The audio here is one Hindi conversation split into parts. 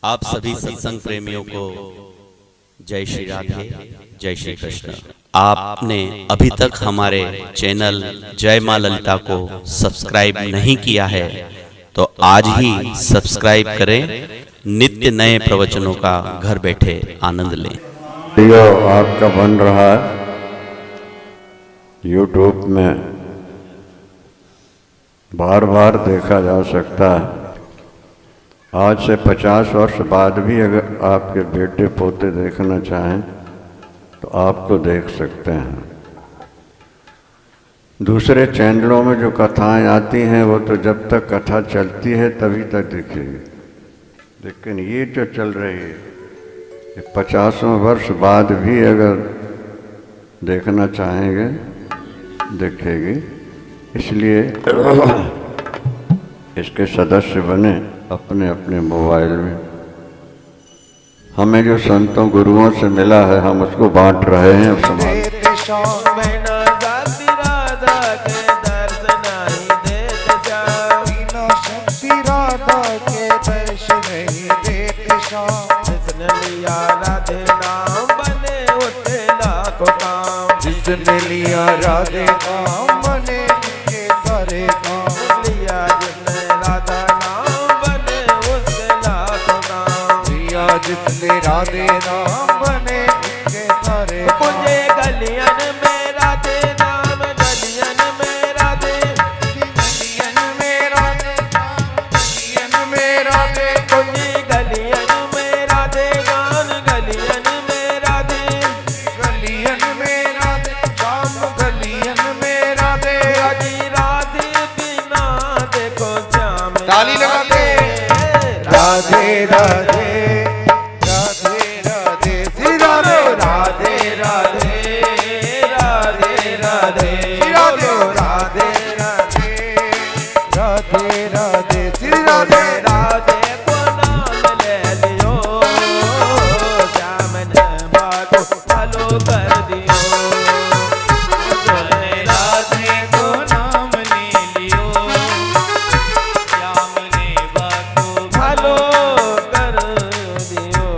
आप सभी सत्संग प्रेमियों को जय श्री राधे, जय श्री कृष्ण। आपने अभी तक हमारे चैनल जय मां ललिता को सब्सक्राइब नहीं किया है तो आज ही सब्सक्राइब करें। नित्य नए प्रवचनों का घर बैठे आनंद लें। वीडियो आपका बन रहा है यूट्यूब में, बार बार देखा जा सकता है। आज से 50 वर्ष बाद भी अगर आपके बेटे पोते देखना चाहें तो आपको देख सकते हैं। दूसरे चैनलों में जो कथाएं आती हैं वो तो जब तक कथा चलती है तभी तक दिखेगी, लेकिन ये जो चल रही है 50 वर्ष बाद भी अगर देखना चाहेंगे दिखेगी। इसलिए इसके सदस्य बने अपने अपने मोबाइल में। हमें जो संतों गुरुओं से मिला है हम उसको बांट रहे हैं। जिसने लिया राधे नाम बने के सारे काम, लिया जिसने राधा नाम बने उसके लाखों काम, लिया जिसने राधे नाम बने के सारे काम। मुझे गलियन में राधे नाम, गलियन में राधे, गलियन में राधे, गलियन में राधे, मुझे गलियन में राधे गान, गलियन में राधे, गलियन में राधे शाम, गलियन में राधे राधी राधे बिना देखो श्याम। ताली लगा के राधे राधे राधे राधे श्री राधे, राधे राधे राधे राधे श्री राधे, राधे राधे राधे राधे श्री राधे। राधे को नाम ले लियो, श्याम ने बात चालू कर दियो। राधे को नाम ले लियो, श्याम ने बात चालू कर दियो।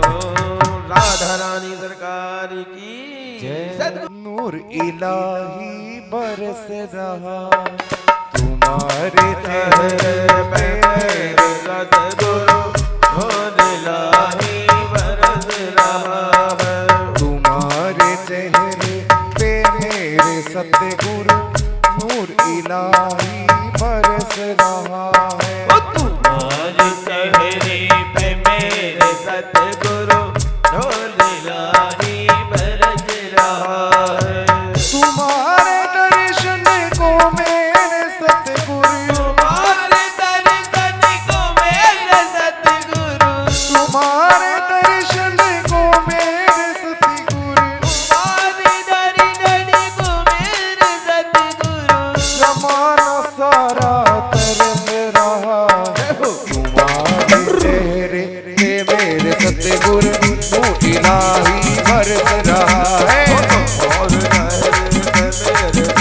राधा रानी सरकार की जय। नूर इलाही बरस रहा तुम्हारे चेहरे पे, सतगुरु नूर इलाही बरस रहा है। तुम्हारे चेहरे पे मेरे सतगुरु नूर इलाही बरस रहा है। तुम्हारे चेहरे पे मेरे सतगुरु नूर इलाही बरस रहा है। तुम्हारे दर्शन को मेरे सतगुरु, तुम्हारे दर्शन को मेरे सतगुरु, तुम्हारे दर्शन को मेरे सतगुरु, तुम्हारे दर्शन को मेरे सतगुरु। जमाना सारा तरस रहा तुम्हारे चेहरे पे मेरे सतगुरु नूर इलाही बरस रहा है। और मेरे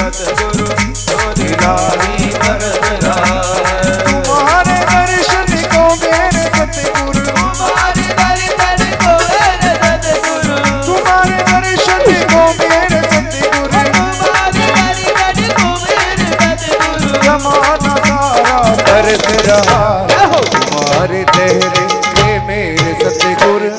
सतगुरु नूर इलाही बरस रहा है। तुम्हारे दर्शन को मेरे सतगुरु, तुम्हारे दर्शन को मेरे सतगुरु, तुम्हारे दर्शन को मेरे सतगुरु, तुम्हारे दर्शन को मेरे सतगुरु। जमाना सारा तरस रहा तुम्हारे चेहरे पे मेरे सतगुरु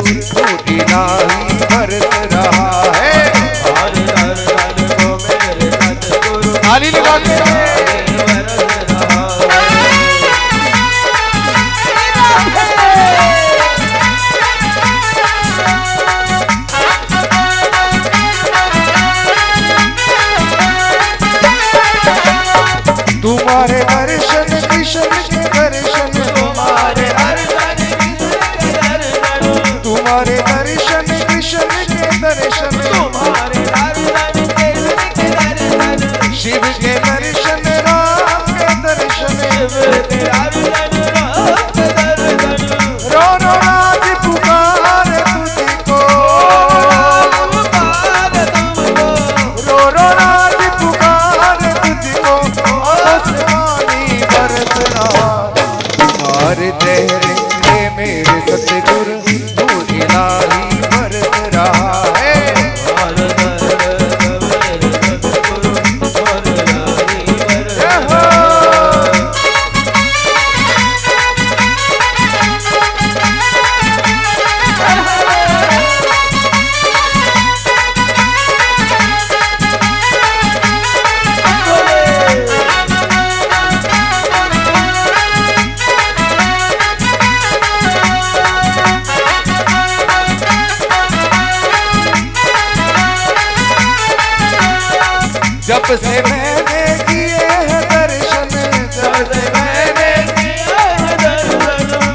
जब से मैंने किए हैं दर्शन, जब से मैंने किए हैं दर्शन,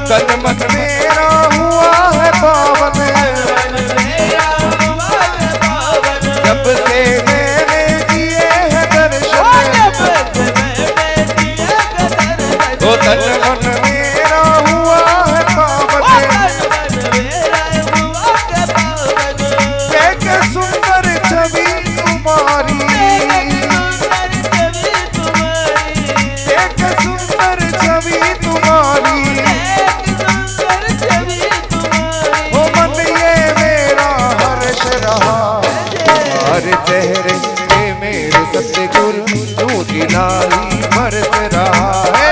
तन मन मेरा हुआ है पावन, जब से मैंने किए हैं दर्शन, तो तन मन मेरा हुआ है पावन। एक सुंदर छवि तुम्हारी, एक सुंदर छवि तुम्हारी, हो मन ये मेरा हर्ष रहा। हर चेहरे पे मेरे सतगुरु झूठी लाली बरस रहा है।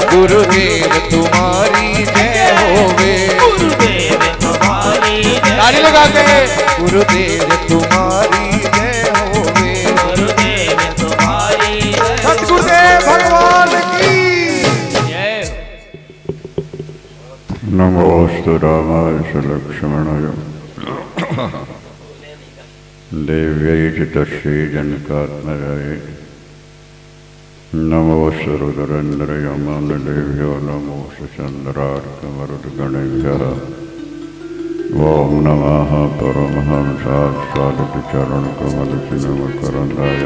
गुरुदेव तुम्हारी जय होवे, ताली लगाते हैं। गुरुदेव तुम्हारी जय होवे, सतगुरुदेव भगवान की जय। नमोस्तु रामाय च लक्ष्मणाय देव्यै च तस्यै जनकात्मजायै। नमोस्तु रुद्रेन्द्रयमानदेभ्यो नमोस्तु चन्द्रार्कमरुद्गणेभ्यः। ओम नमः परमहंसास्वादित चरणकमलचिन्मकरन्दाय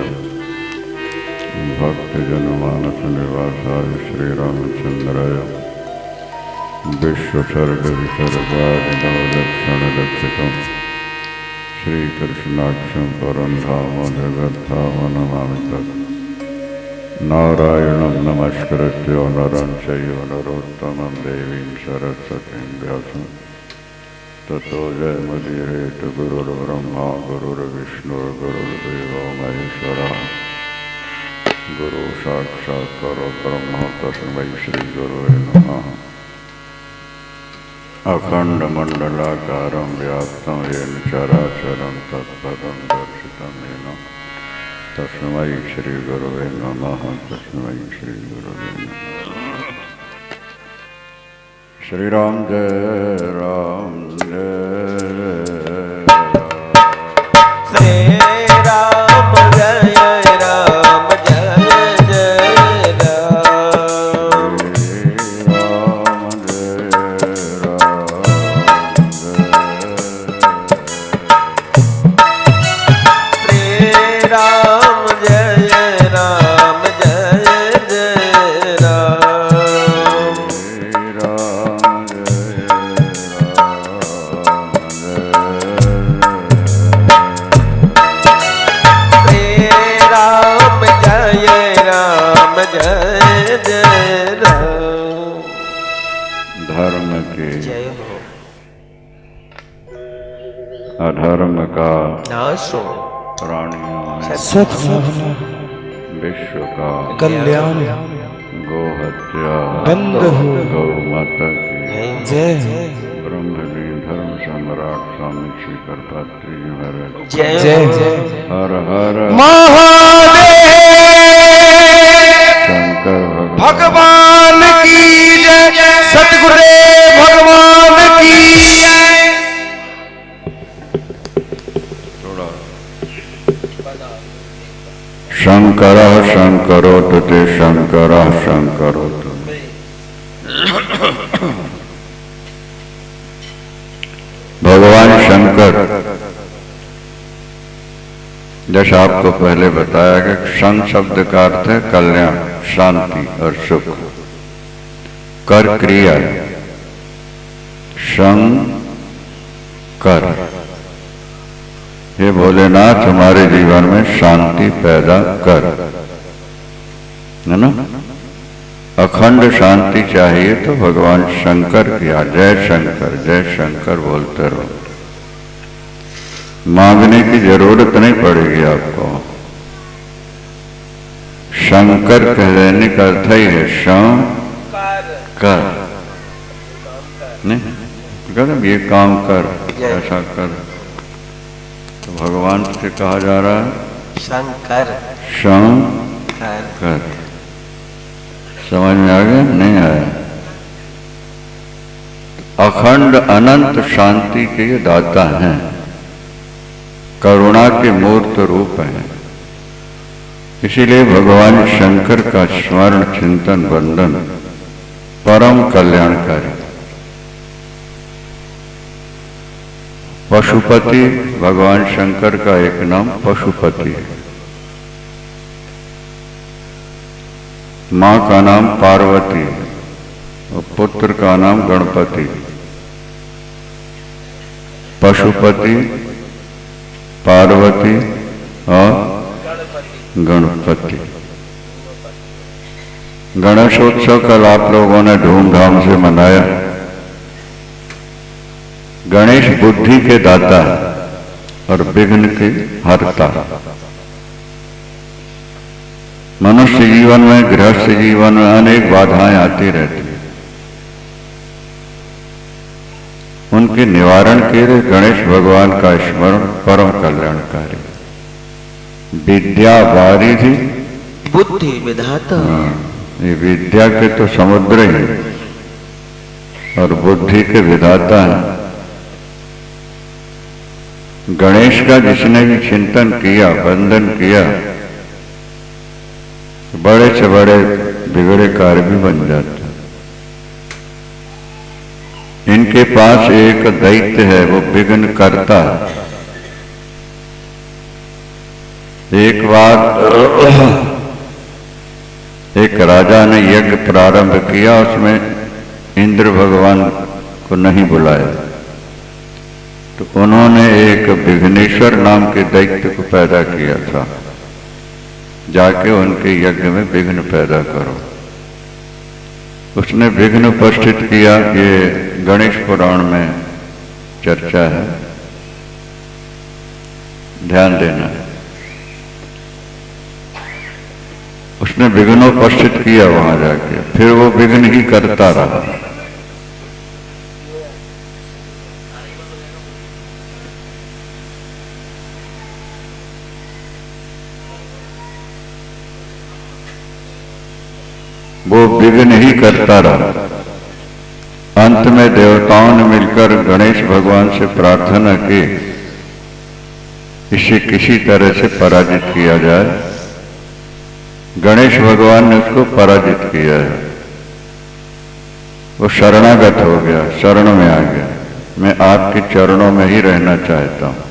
भक्तजनमानसनिवासाय श्रीरामचन्द्राय विश्वसर्गविसर्गादिनवलक्षणलक्षितं श्रीकृष्णाक्षं परं धाम जगद्धाम नमामि तत्। नारायणं नमस्कृत्य नरं चैव नरोत्तमं देवीं सरस्वतीं व्यासं ततो जयमुदीरयेत्। गुरुर्ब्रह्मा गुरुर्विष्णुर्गुरुर्देवो महेश्वरः गुरु साक्षात् परब्रह्म तस्मै श्रीगुरवे नमः। अखण्डमण्डलाकारं व्याप्तं येन चराचरं तत्पदं दर्शितं येन तस्मै श्रीगुरवे नमः। तस्मै श्रीगुरवे नमः। श्री राम जय राम जय श्री राम जय राम जय जय राम। श्री राम जय राम जय जय राम। धर्म के अधर्म का नाश हो, प्राणियों में विश्व का कल्याण गोहत्या बंद हो। गौ माता की जय ब्रह्मलीन धर्म सम्राट स्वामी श्री करपात्री जी महाराज जय जय हर हर शंकर भगवान की जय। सतगुरुदेव भगवान की जय। शंकर शंकरोत ते शंकर शंकरोत। भगवान शंकर, जैसा आपको पहले बताया कि शन शब्द का अर्थ है कल्याण, शांति और सुख। कर क्रिया शंकर, हे भोलेनाथ हमारे जीवन में शांति पैदा कर, है ना। अखंड शांति चाहिए तो भगवान शंकर किया जय शंकर बोलते रहो। मांगने की जरूरत नहीं पड़ेगी आपको। शंकर कहने का अर्थ ही है शंकर, नहीं कहते ये काम कर ऐसा कर। तो भगवान से कहा जा रहा है शंकर शंकर। समझ में आ गया नहीं आया? अखंड अनंत शांति के ये दाता हैं, करुणा के मूर्त रूप हैं। इसीलिए भगवान शंकर का स्मरण चिंतन वंदन परम कल्याणकारी। पशुपति भगवान शंकर का एक नाम पशुपति है। मां का नाम पार्वती और पुत्र का नाम गणपति। पशुपति, पार्वती और गणपति। गणेशोत्सव कल आप लोगों ने धूमधाम से मनाया। गणेश बुद्धि के दाता और विघ्न के हरता। मनुष्य जीवन में, गृहस्थ जीवन में अनेक बाधाएं आती रहती हैं। उनके निवारण के लिए गणेश भगवान का स्मरण परम कल्याणकारी। विद्या वारिधि बुद्धि विधाता। ये विद्या के तो समुद्र ही और बुद्धि के विधाता हैं। गणेश का जिसने भी चिंतन किया, वंदन किया, बड़े से बड़े बिगड़े कार्य भी बन जाते। इनके पास एक दैत्य है, वो विघ्न करता है। एक बार एक राजा ने यज्ञ प्रारंभ किया, उसमें इंद्र भगवान को नहीं बुलाया, तो उन्होंने एक विघ्नेश्वर नाम के दैत्य को पैदा किया था, जाके उनके यज्ञ में विघ्न पैदा करो। उसने विघ्न उपस्थित किया। ये गणेश पुराण में चर्चा है, ध्यान देना। उसने विघ्न उपस्थित किया वहां जाके, फिर वो विघ्न ही करता रहा। वो विघ्न ही करता रहा। अंत में देवताओं ने मिलकर गणेश भगवान से प्रार्थना की, इसे किसी तरह से पराजित किया जाए। गणेश भगवान ने उसको पराजित किया है। वो शरणागत हो गया, शरण में आ गया। मैं आपके चरणों में ही रहना चाहता हूं,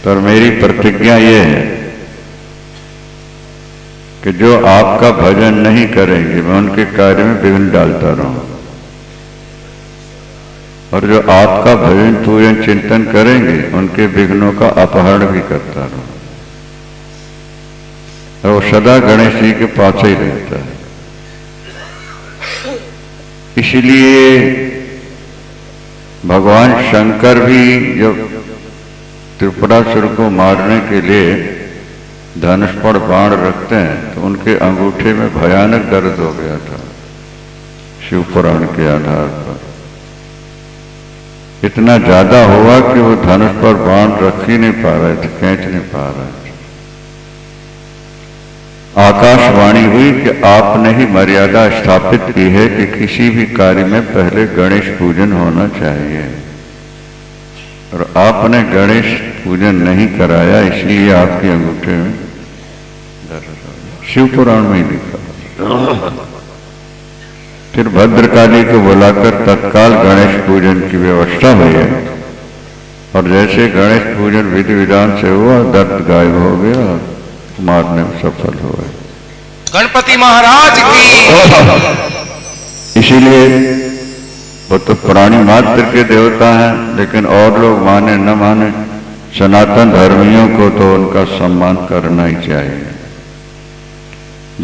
पर मेरी प्रतिज्ञा ये है कि जो आपका भजन नहीं करेंगे, मैं उनके कार्य में विघ्न डालता रहूं, और जो आपका भजन पूजन चिंतन करेंगे, उनके विघ्नों का अपहरण भी करता रहूं। और वो सदा गणेश जी के पास ही रहता है। इसलिए भगवान शंकर भी जब त्रिपुरासुर को मारने के लिए धनुष पर बाण रखते हैं, तो उनके अंगूठे में भयानक दर्द हो गया था। शिव पुराण के आधार पर इतना ज्यादा हुआ कि वो धनुष पर बाण रख ही नहीं पा रहे थे, खींच नहीं पा रहे थे। आकाशवाणी हुई कि आपने ही मर्यादा स्थापित की है कि किसी भी कार्य में पहले गणेश पूजन होना चाहिए, और आपने गणेश पूजन नहीं कराया, इसलिए आपके अंगूठे में दर्द हो गया। शिव पुराण में ही लिखा। फिर भद्रकाली को बुलाकर तत्काल गणेश पूजन की व्यवस्था हुई है, और जैसे गणेश पूजन विधि विधान से हुआ, दर्द गायब हो गया, मारने में सफल हुए। गणपति महाराज की। इसीलिए वो तो प्राणी मात्र के देवता हैं, लेकिन और लोग माने न माने, सनातन धर्मियों को तो उनका सम्मान करना ही चाहिए।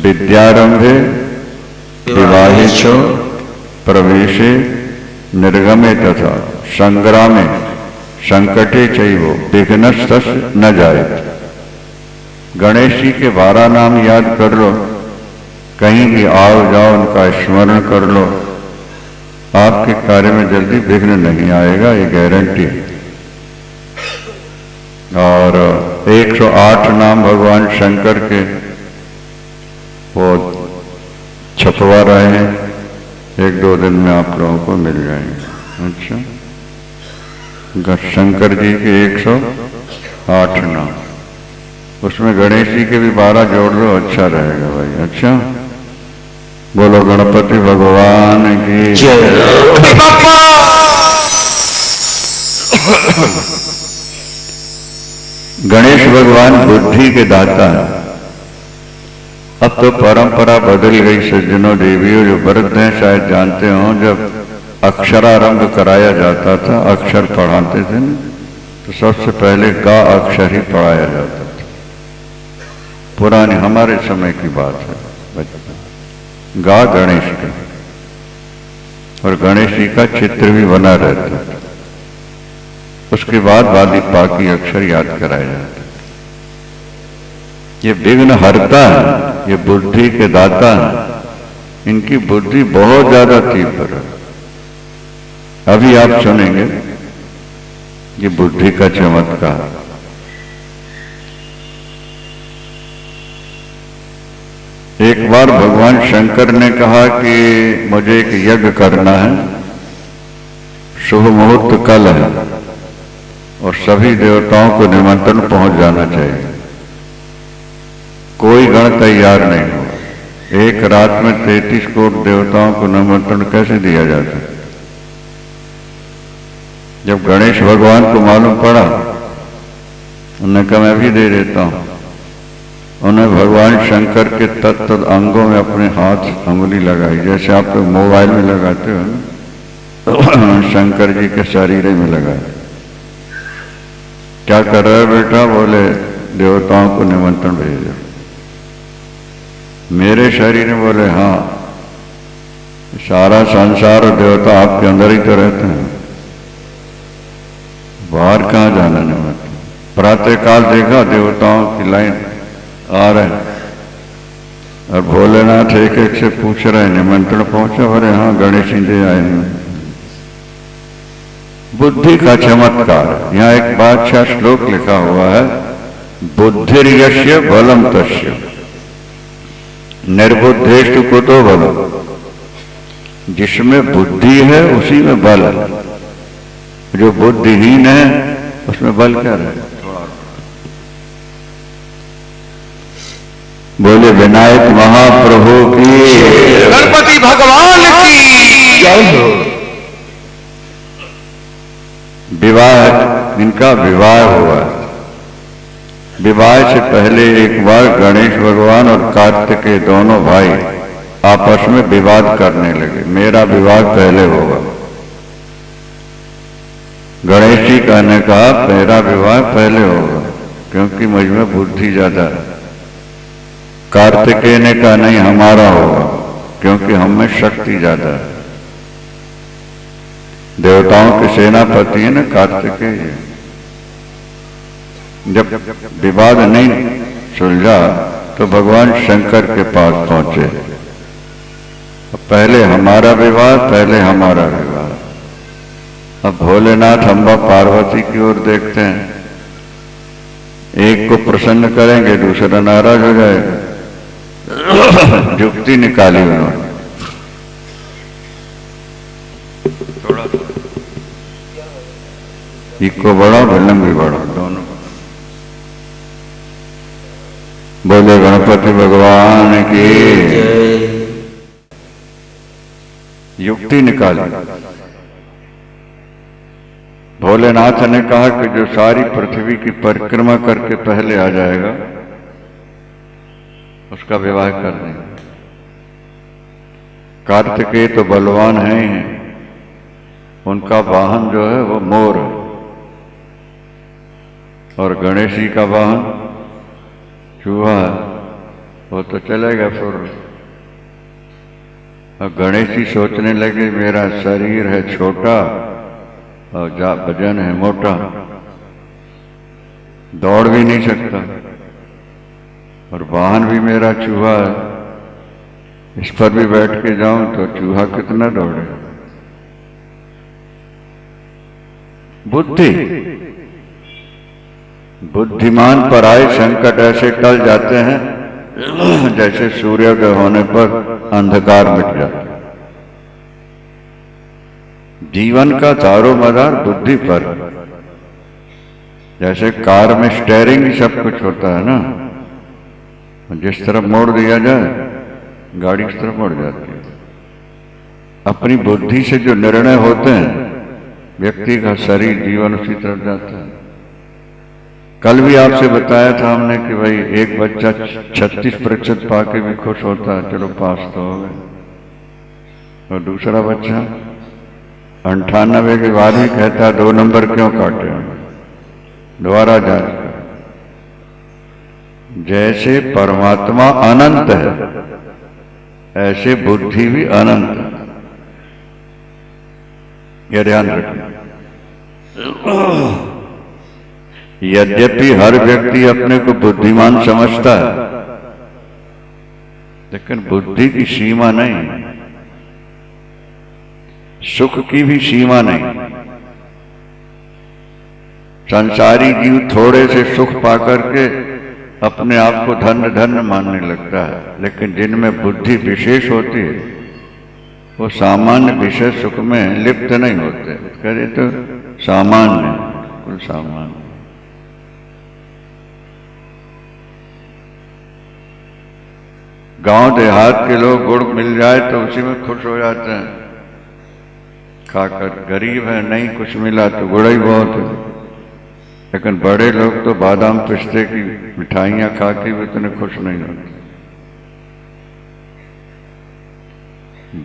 विद्यारंभे विवाहेशो प्रवेशे निर्गमे तथा संग्रामे संकटे चैवो विघ्नस्तस् न जायते। गणेश जी के 12 नाम याद कर लो, कहीं भी आओ जाओ उनका स्मरण कर लो, आपके कार्य में जल्दी विघ्न नहीं आएगा, ये गारंटी है। और 108 नाम भगवान शंकर के वो छपवा रहे हैं। 1-2 दिन में आप लोगों को मिल जाएंगे। अच्छा, शंकर जी के 108 नाम, उसमें गणेश जी के भी 12 जोड़ लो, अच्छा रहेगा भाई। अच्छा, बोलो गणपति भगवान की गणेश भगवान बुद्धि के दाता है। अब तो परंपरा बदल गई सज्जनों देवियों, जो वृद्ध हैं शायद जानते हो, जब अक्षरारंभ कराया जाता था, अक्षर पढ़ाते थे ना, तो सबसे पहले गा अक्षर ही पढ़ाया जाता था। पुराने हमारे समय की बात है बचपन। गा गणेश का, और गणेश जी का चित्र भी बना रहता था। उसके बाद वादी बाकी अक्षर याद कराया जाता। ये विघ्न हरता है, ये बुद्धि के दाता है। इनकी बुद्धि बहुत ज्यादा तीव्र है। अभी आप सुनेंगे ये बुद्धि का चमत्कार। एक बार भगवान शंकर ने कहा कि मुझे एक यज्ञ करना है, शुभ मुहूर्त कल है और सभी देवताओं को निमंत्रण पहुंच जाना चाहिए। कोई गण तैयार नहीं हुआ। एक रात में 33 करोड़ देवताओं को निमंत्रण कैसे दिया जाता है? जब गणेश भगवान को मालूम पड़ा, उन्होंने कहा मैं भी दे देता हूं। उन्हें भगवान शंकर के तत्त अंगों में अपने हाथ उंगली लगाई, जैसे आप लोग मोबाइल में लगाते हो ना, शंकर जी के शरीर में लगाए। क्या कर रहे हो बेटा? बोले देवताओं को निमंत्रण भेजो। मेरे शरीर में? बोले हाँ, सारा संसार और देवता आपके अंदर ही तो रहते हैं, बाहर कहाँ जाना निमंत्रण। प्रातः काल देखा देवताओं की लाइन आ रहे और भोलेनाथ एक एक से पूछ रहे निमंत्रण पहुंचा? बोले हाँ, गणेश जी आए। बुद्धि का चमत्कार। यहाँ एक बादशाह श्लोक लिखा हुआ है, बुद्धिर्यस्य बलम तस्य निर्बुद्धेषु कुतो बलम। जिसमें बुद्धि है उसी में बल है, जो बुद्धिहीन है उसमें बल क्या रहे? बोले विनायक महाप्रभु की, गणपति भगवान की जय हो। विवाह, इनका विवाह हुआ। विवाह से पहले एक बार गणेश भगवान और कार्तिकेय दोनों भाई आपस में विवाद करने लगे, मेरा विवाह पहले होगा। गणेश जी ने कहा मेरा विवाह पहले होगा क्योंकि मुझ में बुद्धि ज्यादा है। कार्तिकेय ने कहा नहीं, हमारा होगा क्योंकि हम में शक्ति ज्यादा है। देवताओं के सेनापति है ना कार्तिकेय। जब विवाद नहीं सुलझा तो भगवान शंकर के पास पहुंचे। पहले हमारा विवाह, पहले हमारा विवाह। अब भोलेनाथ अम्बा पार्वती की ओर देखते हैं, एक को प्रसन्न करेंगे दूसरा नाराज हो जाएगा। युक्ति निकाली उन्होंने, थोड़ा इको बड़ा विलंब भी बड़ा, दोनों। बोले गणपति भगवान की। युक्ति निकाली। भोलेनाथ ने कहा कि जो सारी पृथ्वी की परिक्रमा करके पहले आ जाएगा उसका विवाह कर देंगे। कार्तिकेय तो बलवान है ही, उनका वाहन जो है वो मोर है, और गणेश जी का वाहन चूहा है, वो तो चलेगा फिर। और गणेश जी सोचने लगे मेरा शरीर है छोटा और वजन है मोटा, दौड़ भी नहीं सकता, और वाहन भी मेरा चूहा है, इस पर भी बैठ के जाऊं तो चूहा कितना दौड़े। बुद्धि, बुद्धिमान पर आए संकट ऐसे टल जाते हैं जैसे सूर्योदय होने पर अंधकार मिट जाता है। जीवन का दारोमदार बुद्धि पर। जैसे कार में स्टेयरिंग ही सब कुछ होता है ना, जिस तरफ मोड़ दिया जाए गाड़ी उस तरफ मुड़ जाती है। अपनी बुद्धि से जो निर्णय होते हैं व्यक्ति का शरीर जीवन उसी तरफ जाता है। कल भी आपसे बताया था हमने कि भाई एक बच्चा 36% पाके भी खुश होता है, चलो पास तो हो गए, और दूसरा बच्चा 98 के बाद ही कहता है 2 नंबर क्यों काटे, दोबारा जांच कर। जैसे परमात्मा अनंत है ऐसे बुद्धि भी अनंत है, यह ध्यान रखना। यद्यपि हर व्यक्ति अपने को बुद्धिमान समझता है, लेकिन बुद्धि की सीमा नहीं, सुख की भी सीमा नहीं। संसारी जीव थोड़े से सुख पाकर के अपने आप को धन्य धन्य मानने लगता है, लेकिन जिनमें बुद्धि विशेष होती है वो सामान्य विषय सुख में लिप्त नहीं होते। कहे तो सामान्य, बिल्कुल सामान्य। गांव देहात के लोग गुड़ मिल जाए तो उसी में खुश हो जाते हैं खाकर। गरीब है नहीं कुछ मिला तो गुड़ ही बहुत है, लेकिन बड़े लोग तो बादाम पिस्ते की मिठाइयां खा के भी इतने खुश नहीं होते।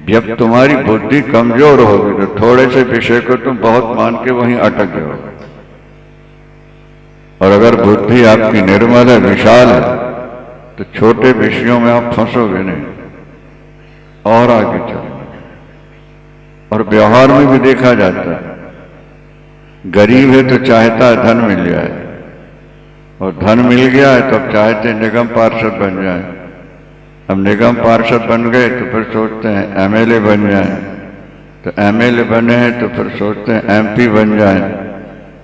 जब तुम्हारी बुद्धि कमजोर होगी तो थोड़े से विषय को तुम बहुत मान के वहीं अटक जाओगे, और अगर बुद्धि आपकी निर्मल है, विशाल है, तो छोटे विषयों में आप फंसोगे नहीं और आगे चलो। और व्यवहार में भी देखा जाता है, गरीब है तो चाहता है धन मिल जाए, और धन मिल गया है तो अब चाहते निगम पार्षद बन जाए। अब निगम पार्षद बन गए तो फिर सोचते हैं एमएलए बन जाए, तो एमएलए बने हैं तो फिर सोचते हैं एमपी बन जाए।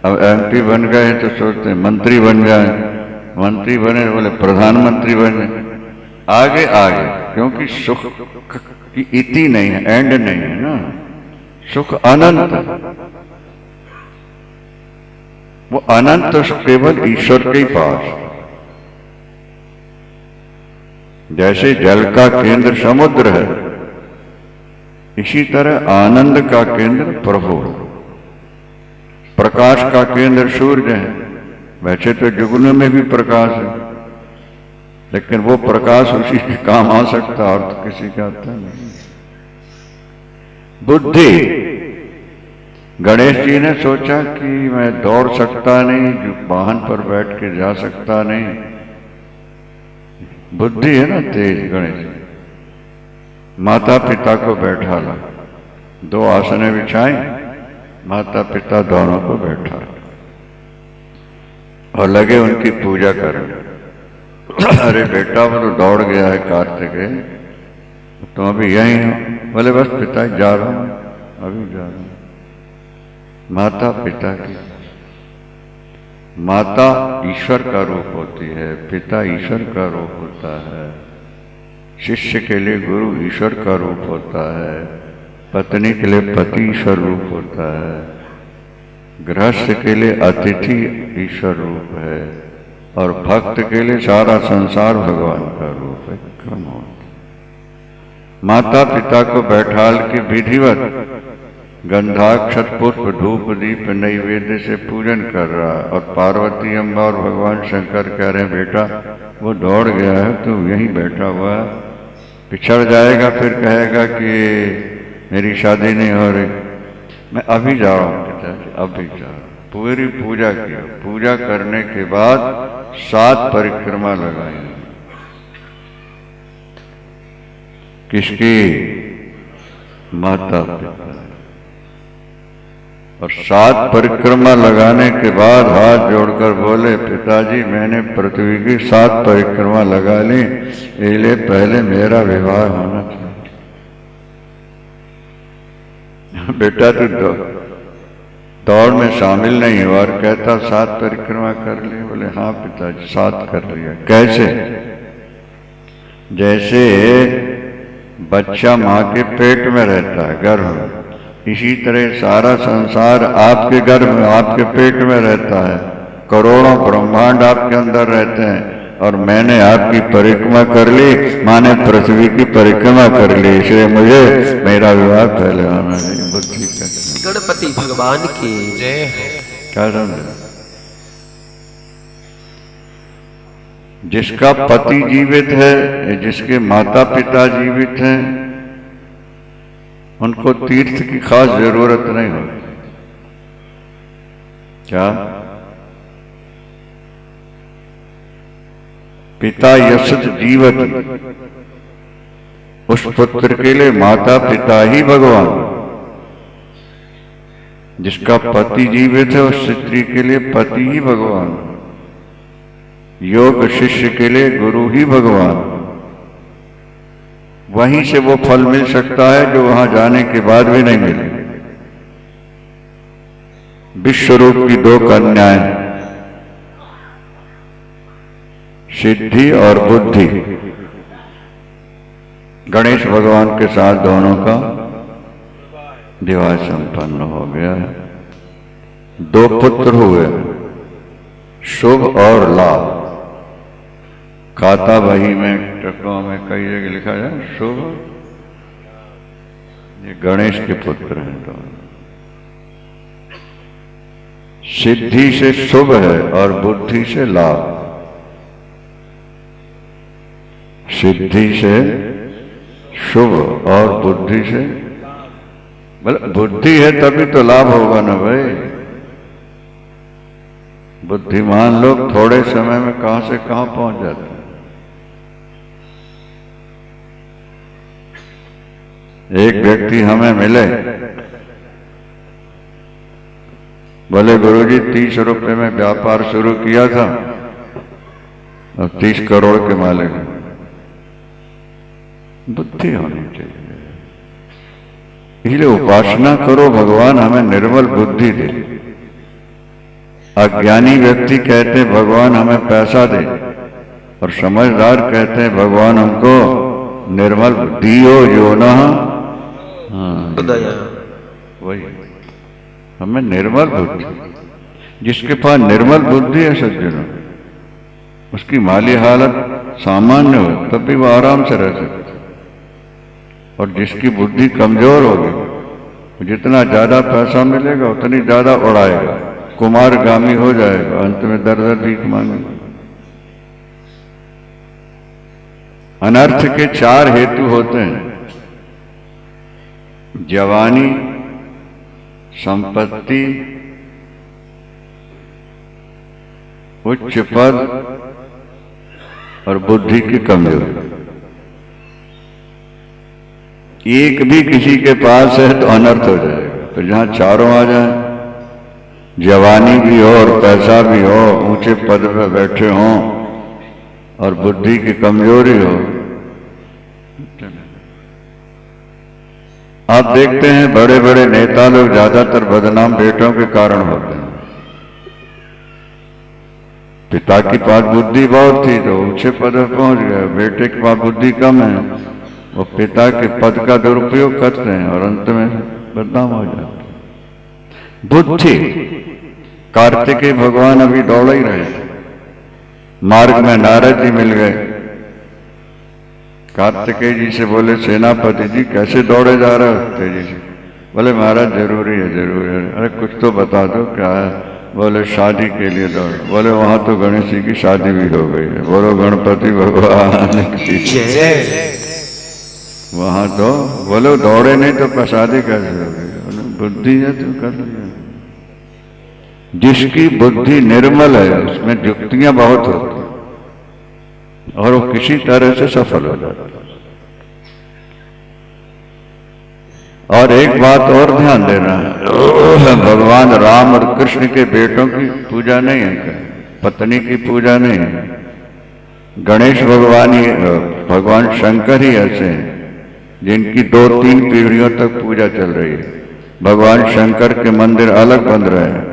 अब एमपी बन गए तो सोचते हैं मंत्री बन जाए, मंत्री बने बोले प्रधानमंत्री बने, आगे आगे। क्योंकि सुख की इति नहीं है, एंड नहीं है ना, सुख अनंत है। वो अनंत केवल ईश्वर के ही पास। जैसे जल का केंद्र समुद्र है, इसी तरह आनंद का केंद्र प्रभु है। प्रकाश का केंद्र सूर्य है। वैसे तो जुगनू में भी प्रकाश है, लेकिन वो प्रकाश उसी के काम आ सकता और तो किसी का आता नहीं। बुद्धि, गणेश जी ने सोचा कि मैं दौड़ सकता नहीं, जो वाहन पर बैठ के जा सकता नहीं। बुद्धि है ना तेज गणेश। माता पिता को बैठा ला, 2 आसने बिछाई, माता पिता दोनों को बैठा और लगे उनकी पूजा करने। अरे बेटा वो तो दौड़ गया है कार्तिक है, तुम अभी यहीं हो? बोले बस पिताजी जा रहा हूं, अभी जा रहा हूं। माता पिता की, माता ईश्वर का रूप होती है, पिता ईश्वर का रूप होता है। शिष्य के लिए गुरु ईश्वर का रूप होता है, पत्नी के लिए पति ईश्वर रूप होता है, गृहस्थ के लिए अतिथि ईश्वर रूप है, और भक्त के लिए सारा संसार भगवान का रूप है। क्रम होता। माता पिता को बैठाल के विधिवत गंधाक्षत पुष्प धूप दीप नैवेद्य से पूजन कर रहा, और पार्वती अम्बा और भगवान शंकर कह रहे हैं बेटा वो दौड़ गया है, तू यहीं बैठा हुआ है, पिछड़ जाएगा फिर कहेगा कि मेरी शादी नहीं हो रही। मैं अभी जा रहा हूँ पिताजी, अभी जा रहा हूँ। पूरी पूजा की, पूजा करने के बाद 7 परिक्रमा लगाई। किसकी? माता पिता। और 7 परिक्रमा लगाने के बाद हाथ जोड़कर बोले पिताजी मैंने पृथ्वी की 7 परिक्रमा लगा ली, इसलिए पहले मेरा विवाह होना चाहिए। बेटा तू दौड़ में शामिल नहीं हुआ और कहता 7 परिक्रमा कर ली। बोले हाँ पिताजी 7 कर लिया। कैसे? जैसे बच्चा माँ के पेट में रहता है गर्भ में, इसी तरह सारा संसार आपके गर्भ में, आपके पेट में रहता है, करोड़ों ब्रह्मांड आपके अंदर रहते हैं, और मैंने आपकी परिक्रमा कर ली, माने पृथ्वी की परिक्रमा कर ली, इसलिए मुझे मेरा विवाह पहले होना चाहिए। बुद्धि का गणपति भगवान की जय हो। क्या समझे? जिसका पति जीवित है, जिसके माता पिता जीवित हैं, उनको तीर्थ की खास जरूरत नहीं होती। क्या? पिता यशत जीवत, उस पुत्र के लिए माता पिता ही भगवान। जिसका पति जीवित है उस स्त्री के लिए पति ही भगवान। योग शिष्य के लिए गुरु ही भगवान। वहीं से वो फल मिल सकता है जो वहां जाने के बाद भी नहीं मिले। विश्वरूप की दो कन्याएं, सिद्धि और बुद्धि, गणेश भगवान के साथ दोनों का विवाह संपन्न हो गया। दो पुत्र हुए, शुभ और लाभ। खाता बही में, टकों में कई जगह लिखा है शुभ। ये गणेश के पुत्र हैं। तो सिद्धि से शुभ है और बुद्धि से लाभ। सिद्धि से शुभ और बुद्धि से, मतलब बुद्धि है तभी तो लाभ होगा ना भाई। बुद्धिमान लोग थोड़े समय में कहां से कहां पहुंच जाते हैं। एक व्यक्ति हमें मिले, बोले गुरुजी 30 रुपए में व्यापार शुरू किया था और 30 करोड़ के मालिक। बुद्धि होनी चाहिए, इसलिए उपासना करो, भगवान हमें निर्मल बुद्धि दे। अज्ञानी व्यक्ति कहते हैं भगवान हमें पैसा दे, और समझदार कहते हैं भगवान हमको निर्मल बुद्धि हो जो ना। वही हमें निर्मल बुद्धि। जिसके पास निर्मल बुद्धि है सज्जनों, उसकी माली हालत सामान्य हो तब भी वो आराम से रह सकता। और जिसकी बुद्धि कमजोर होगी, जितना ज्यादा पैसा मिलेगा उतनी ज्यादा उड़ाएगा, कुमारगामी हो जाएगा, अंत में दर दर भीख मांगेगा। अनर्थ के 4 हेतु होते हैं: जवानी, संपत्ति, उच्च पद और बुद्धि की कमजोरी। एक भी किसी के पास है तो अनर्थ हो जाएगा। तो जहां चारों आ जाए, जवानी भी हो और पैसा भी हो, ऊंचे पद पर बैठे हों और बुद्धि की कमजोरी हो। आप देखते हैं बड़े बड़े नेता लोग ज्यादातर बदनाम बेटों के कारण होते हैं। पिता की पास बुद्धि बहुत थी तो ऊंचे पद पर पहुंच गए, बेटे के पास बुद्धि कम है, वो पिता के पद का दुरुपयोग करते हैं और अंत में बदनाम हो जाते हैं। बुद्धि, कार्तिकेय भगवान अभी दौड़ ही रहे थे, मार्ग में नारद जी मिल गए। कार्तिकेय जी से बोले सेनापति जी कैसे दौड़े जा रहे हो तेजी से? बोले महाराज जरूरी है, जरूरी है। अरे कुछ तो बता दो क्या है? बोले शादी के लिए दौड़। बोले वहां तो गणेश जी की शादी भी हो गई है। बोलो गणपति भगवान की जय। वहां तो बोलो दौड़े नहीं तो शादी कैसे हो गई? बुद्धि है तो कर लिया। जिसकी बुद्धि निर्मल है उसमें युक्तियां बहुत होती और वो किसी तरह से सफल हो जाता है। और एक बात और ध्यान देना है, भगवान राम और कृष्ण के बेटों की पूजा नहीं है, पत्नी की पूजा नहीं है। गणेश भगवान शंकर ही ऐसे हैं जिनकी 2-3 पीढ़ियों तक पूजा चल रही है। भगवान शंकर के मंदिर अलग बन रहे हैं,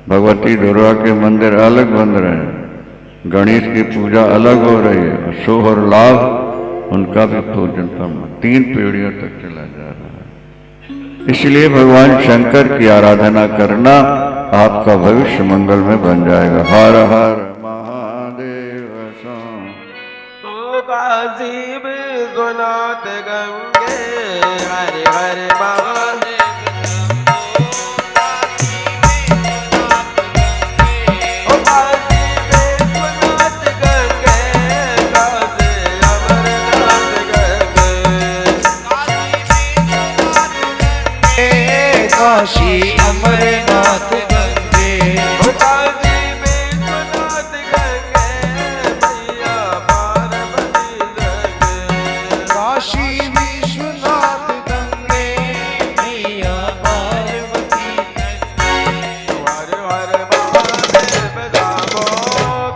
भगवती दुर्गा के मंदिर अलग बन रहे हैं, गणेश की पूजा अलग हो रही है, और शुभ और लाभ उनका भी पूजन 3 पीढ़ियों तक चला जा रहा है। इसलिए भगवान शंकर की आराधना करना आपका भविष्य मंगल में बन जाएगा। हर हर महादेव काशी विश्वनाथ गंगे हरे हरे महादेव काशी अमरनाथ गंगे काशी विश्वनाथ गंगे मैया पार्वती जगे काशी विश्वनाथ गंगे मैया पार्वती हर हर महादेव गावो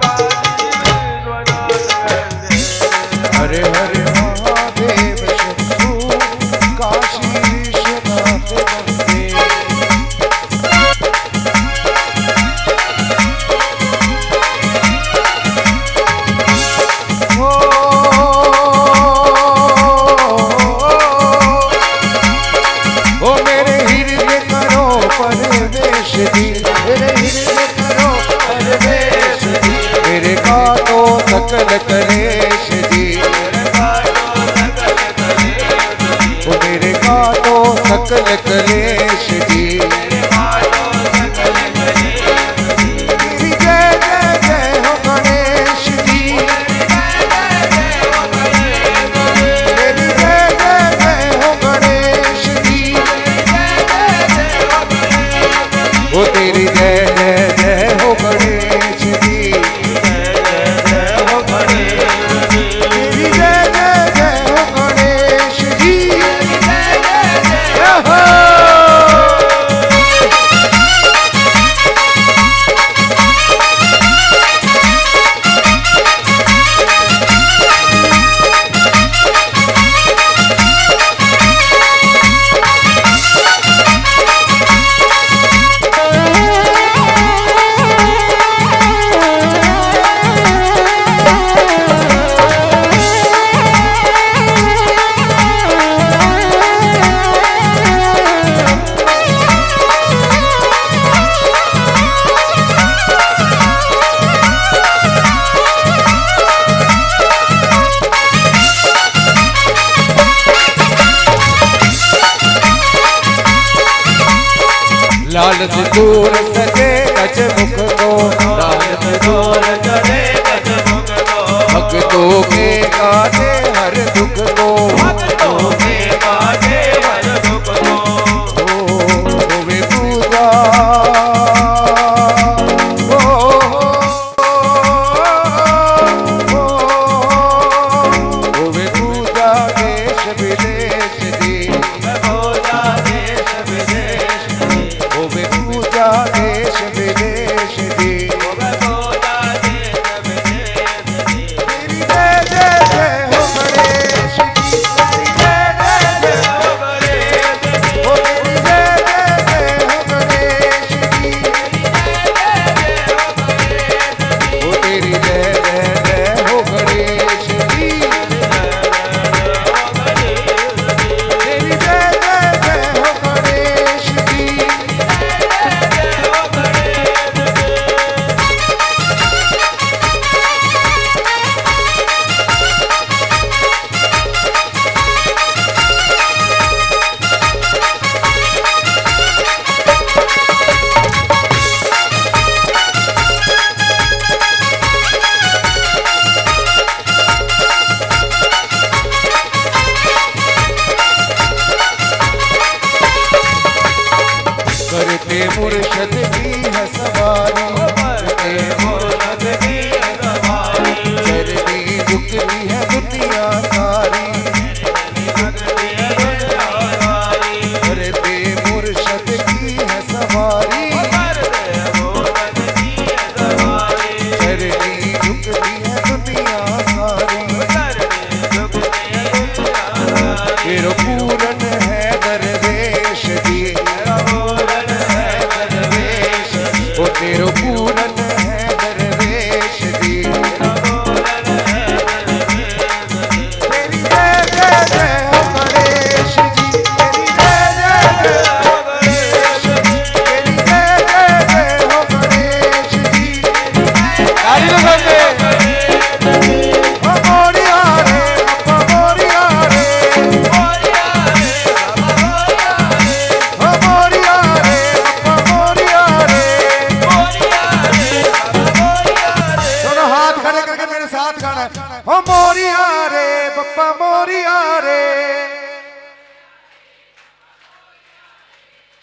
काशी विश्वनाथ गंगे हरे हरे महादेव शंभु काशी विश्वनाथ गंगे ओ मेरे हृदय करो परवेश दी, मेरे हृदय करो परवेश दी, मेरे काटो सकल कलेश दी, ओ मेरे काटो सकल कलेश दी। मेरी जय जय जय हो गणेश जी, मेरी जय जय जय हो गणेश जी, ओ तेरी जय जय जय हो गणेश जी, तेरी जय जय जय हो गणेश जी। हो लाल सिंदूर सजे गज मुख को, लाल सिंदूर सजे गज मुख को, भक्तों के काटे हर दुख को, भक्तों के काटे हर दुख को, वे पूजा वे पूजा देश विदेश दी, पूजा देश विदेश दी, वे पूजा देश विदेश दी, पूजा देश विदेश दी। तेरी जय जय जय हो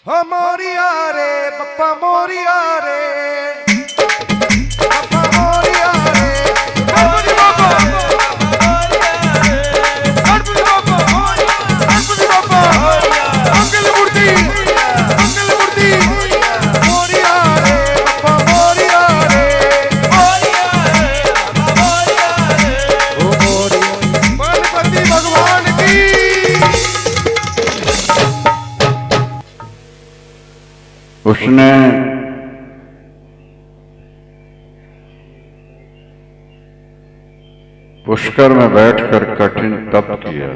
हो मोरिया रे बप्पा मोरिया रे बप्पा मोरिया रे गणपति बाप्पा गणपति बाप्पा गणपति बाप्पा मंगल मूर्ति मोरिया रे बप्पा मोरिया रे ओ मोरिया गणपति भगवान की उसने पुष्कर में बैठकर कठिन तप किया।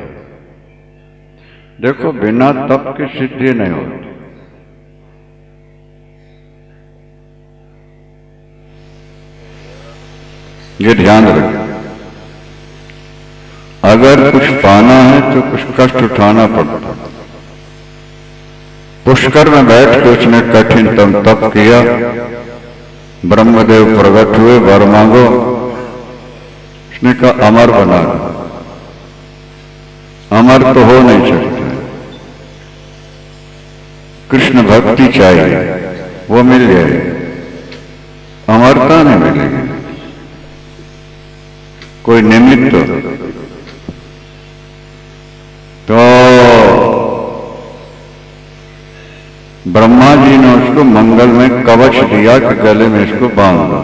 देखो, बिना तप की सिद्धि नहीं होती। ये ध्यान रखो, अगर कुछ पाना है तो कुछ कष्ट उठाना पड़ता। पुष्कर में बैठ के उसने कठिन तप किया। ब्रह्मदेव प्रकट हुए, वर मांगो। उसने कहा अमर बना दो। अमर तो हो नहीं सकता, कृष्ण भक्ति चाहिए, वो मिल जाए, अमरता नहीं मिलेगी। कोई निमित्त तो ब्रह्मा जी ने उसको मंगल में कवच दिया कि गले में इसको बांध दो।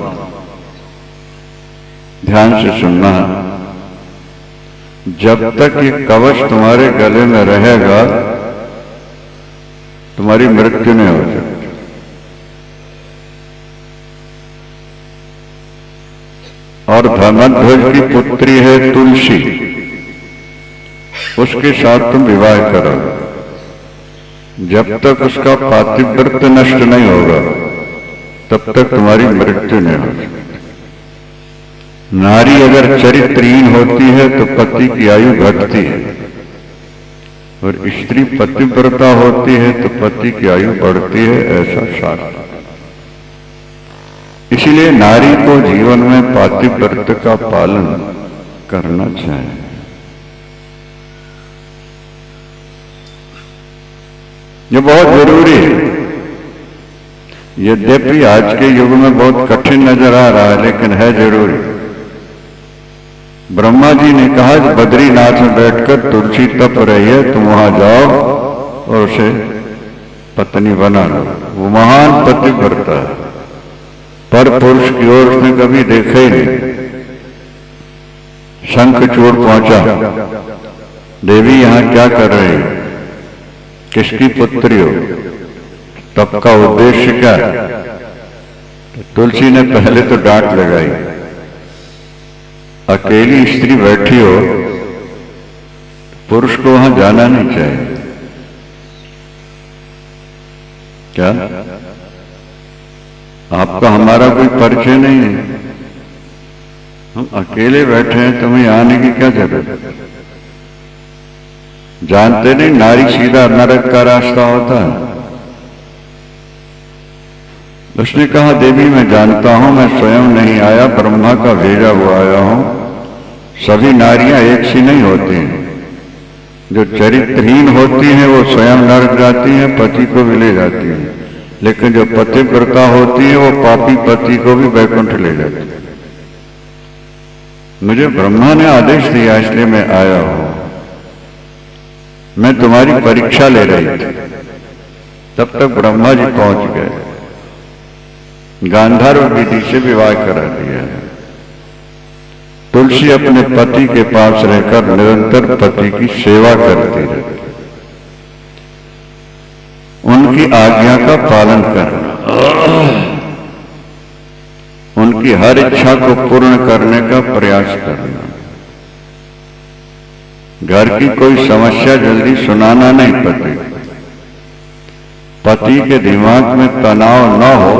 ध्यान से सुनना है, जब तक ये कवच तुम्हारे गले में रहेगा तुम्हारी मृत्यु नहीं हो सकती। और धर्मध्वज की पुत्री है तुलसी, उसके साथ तुम विवाह करो। जब तक उसका पातिव्रत नष्ट नहीं होगा तब तक तुम्हारी मृत्यु नहीं होगी। नारी अगर चरित्रहीन होती है तो पति की आयु घटती है, और स्त्री पतिव्रता होती है तो पति की आयु बढ़ती है, ऐसा शास्त्र। इसलिए नारी को जीवन में पातिव्रत का पालन करना चाहिए। ये बहुत जरूरी है। यद्यपि आज के युग में बहुत कठिन नजर आ रहा है, लेकिन है जरूरी। ब्रह्मा जी ने कहा कि बद्रीनाथ में बैठकर तुलसी तप रही है, तुम वहां जाओ और उसे पत्नी बना लो। वो महान पतिव्रता है, पर पुरुष की ओर उसने कभी देखा ही नहीं। शंखचूड़ पहुंचा, देवी यहां क्या कर रही है, किसकी पुत्री हो, तप का उद्देश्य क्या है? तो तुलसी ने पहले तो डांट लगाई, अकेली स्त्री बैठी हो, पुरुष को वहां जाना नहीं चाहिए। क्या आपका हमारा कोई परिचय नहीं है? हम अकेले बैठे हैं, तुम्हें आने की क्या जरूरत है? जानते नहीं नारी सीधा नरक का रास्ता होता है। उसने कहा देवी मैं जानता हूं, मैं स्वयं नहीं आया, ब्रह्मा का भेजा हुआ आया हूं। सभी नारियां एक सी नहीं होती हैं। जो चरित्रहीन होती हैं वो स्वयं नरक जाती हैं, पति को भी ले जाती हैं। लेकिन जो पतिव्रता होती है वो पापी पति को भी वैकुंठ ले जाती है। मुझे ब्रह्मा ने आदेश दिया, इसलिए मैं आया हूं। मैं तुम्हारी परीक्षा ले रही थी, तब तक ब्रह्मा जी पहुंच गए। गांधर्व विधि से विवाह करा दिया। तुलसी अपने पति के पास रहकर निरंतर पति की सेवा करती रहती, उनकी आज्ञा का पालन करना, उनकी हर इच्छा को पूर्ण करने का प्रयास करना, घर की कोई समस्या जल्दी सुनाना नहीं। पति के दिमाग में तनाव न हो,